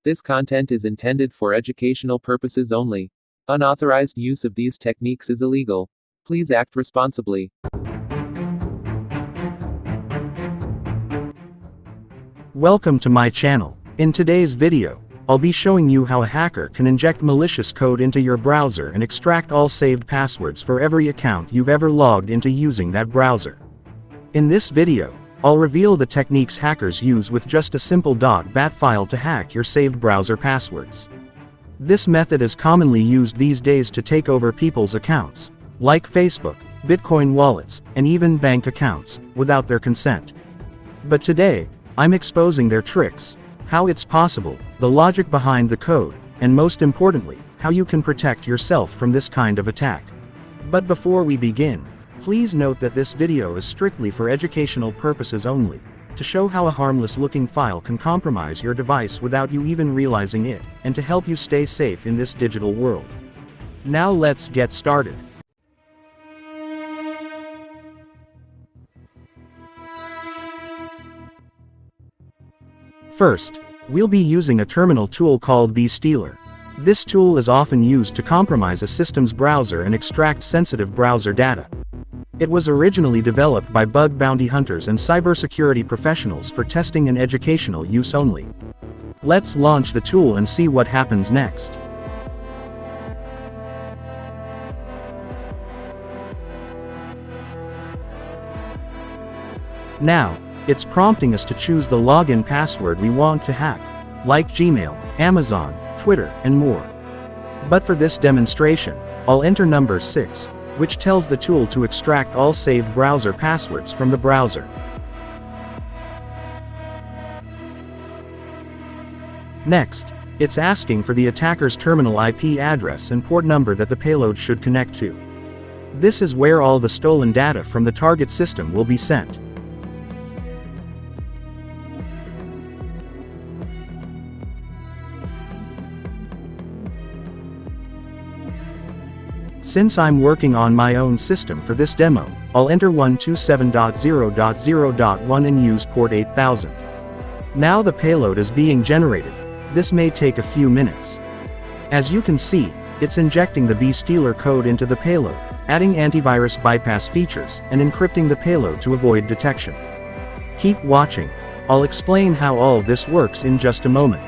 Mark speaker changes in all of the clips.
Speaker 1: This content is intended for educational purposes only. Unauthorized use of these techniques is illegal. Please act responsibly.
Speaker 2: Welcome to my channel. In today's video, I'll be showing you how a hacker can inject malicious code into your browser and extract all saved passwords for every account you've ever logged into using that browser. In this video, I'll reveal the techniques hackers use with just a simple .bat file to hack your saved browser passwords. This method is commonly used these days to take over people's accounts, like Facebook, Bitcoin wallets, and even bank accounts, without their consent. But today, I'm exposing their tricks, how it's possible, the logic behind the code, and most importantly, how you can protect yourself from this kind of attack. But before we begin, please note that this video is strictly for educational purposes only, to show how a harmless-looking file can compromise your device without you even realizing it, and to help you stay safe in this digital world. Now let's get started. First, we'll be using a terminal tool called bstealer. This tool is often used to compromise a system's browser and extract sensitive browser data. It was originally developed by bug bounty hunters and cybersecurity professionals for testing and educational use only. Let's launch the tool and see what happens next. Now, it's prompting us to choose the login password we want to hack, like Gmail, Amazon, Twitter, and more. But for this demonstration, I'll enter number 6, which tells the tool to extract all saved browser passwords from the browser. Next, it's asking for the attacker's terminal IP address and port number that the payload should connect to. This is where all the stolen data from the target system will be sent. Since I'm working on my own system for this demo, I'll enter 127.0.0.1 and use port 8000. Now the payload is being generated. This may take a few minutes. As you can see, it's injecting the bstealer code into the payload, adding antivirus bypass features, and encrypting the payload to avoid detection. Keep watching. I'll explain how all this works in just a moment.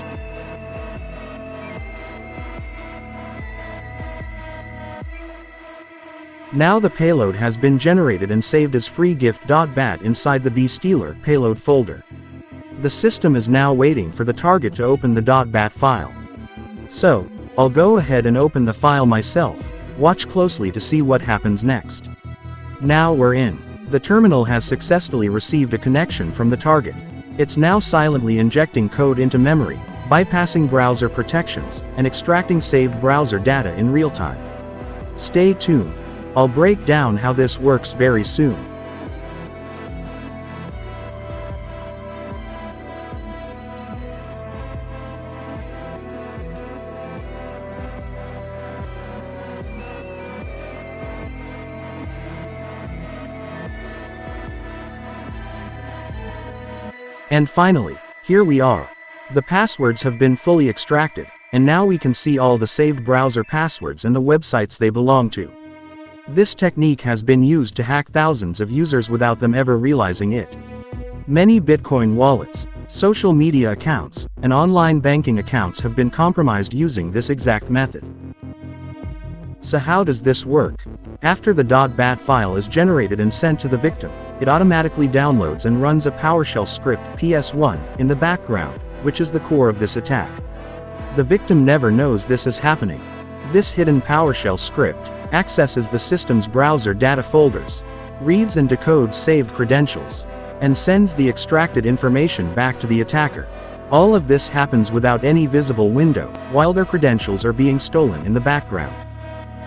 Speaker 2: Now the payload has been generated and saved as freegift.bat inside the bstealer payload folder. The system is now waiting for the target to open the .bat file. So, I'll go ahead and open the file myself. Watch closely to see what happens next. Now we're in. The terminal has successfully received a connection from the target. It's now silently injecting code into memory, bypassing browser protections, and extracting saved browser data in real time. Stay tuned. I'll break down how this works very soon. And finally, here we are. The passwords have been fully extracted, and now we can see all the saved browser passwords and the websites they belong to. This technique has been used to hack thousands of users without them ever realizing it. Many Bitcoin wallets, social media accounts, and online banking accounts have been compromised using this exact method. So how does this work? After the .bat file is generated and sent to the victim, it automatically downloads and runs a PowerShell script PS1 in the background, which is the core of this attack. The victim never knows this is happening. This hidden PowerShell script accesses the system's browser data folders, reads and decodes saved credentials, and sends the extracted information back to the attacker. All of this happens without any visible window, while their credentials are being stolen in the background.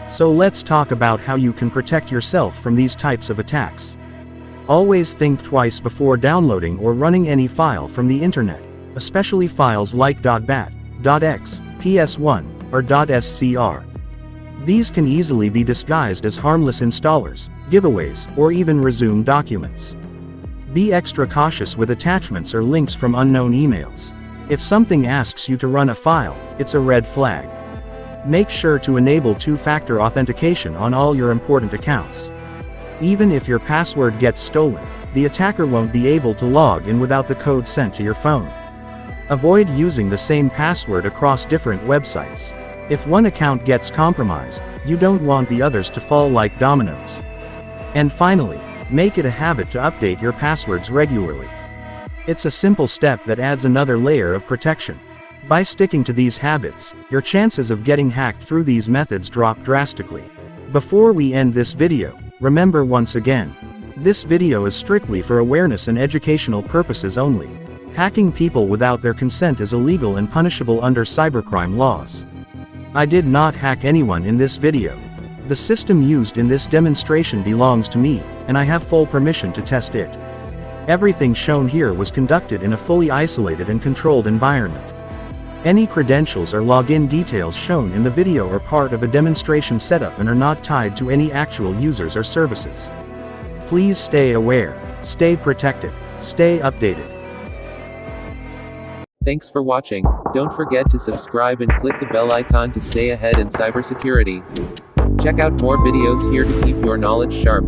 Speaker 2: So let's talk about how you can protect yourself from these types of attacks. Always think twice before downloading or running any file from the internet, especially files like .bat, .x, PS1, or .scr. These can easily be disguised as harmless installers, giveaways, or even resume documents. Be extra cautious with attachments or links from unknown emails. If something asks you to run a file, it's a red flag. Make sure to enable two-factor authentication on all your important accounts. Even if your password gets stolen, the attacker won't be able to log in without the code sent to your phone. Avoid using the same password across different websites. If one account gets compromised, you don't want the others to fall like dominoes. And finally, make it a habit to update your passwords regularly. It's a simple step that adds another layer of protection. By sticking to these habits, your chances of getting hacked through these methods drop drastically. Before we end this video, remember once again, this video is strictly for awareness and educational purposes only. Hacking people without their consent is illegal and punishable under cybercrime laws. I did not hack anyone in this video. The system used in this demonstration belongs to me, and I have full permission to test it. Everything shown here was conducted in a fully isolated and controlled environment. Any credentials or login details shown in the video are part of a demonstration setup and are not tied to any actual users or services. Please stay aware, stay protected, stay updated.
Speaker 1: Thanks for watching. Don't forget to subscribe and click the bell icon to stay ahead in cybersecurity. Check out more videos here to keep your knowledge sharp.